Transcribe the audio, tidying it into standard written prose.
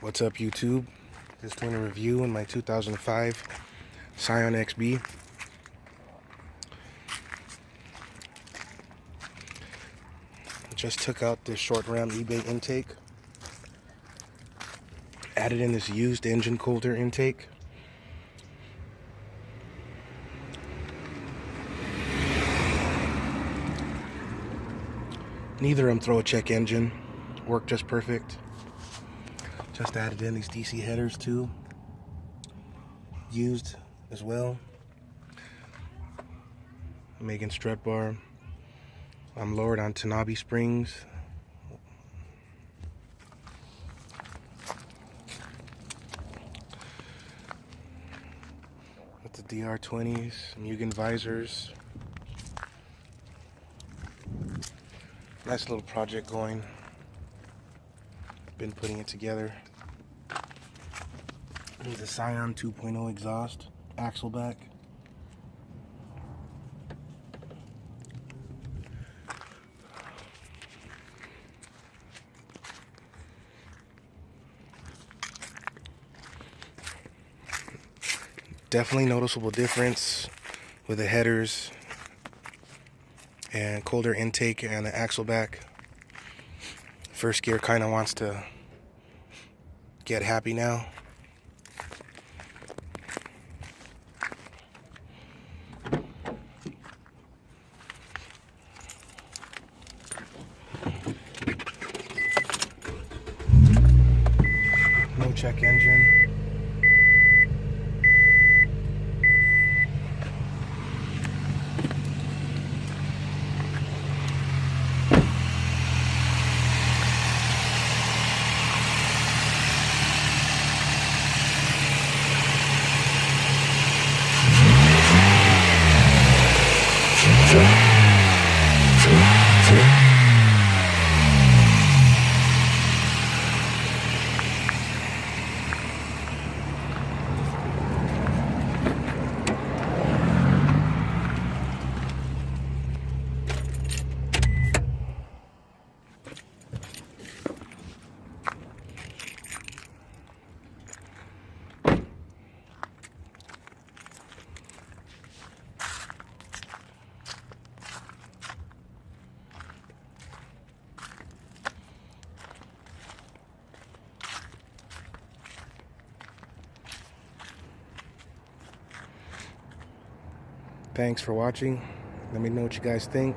What's up, YouTube? Just doing a review on my 2005 Scion XB. Just took out this short ram eBay intake, added in this used engine cooler intake. Neither of them throw a check engine, work just perfect. Just added in these DC headers too, used as well. Making strut bar. I'm lowered on Tanabe springs. With the DR20s, Mugen visors. Nice little project going. Been putting it together. There's a Scion 2.0 exhaust, Axel back. Definitely noticeable difference with the headers and colder intake and the axle back. First gear kind of wants to get happy now. No check engine. Thanks for watching. Let me know what you guys think.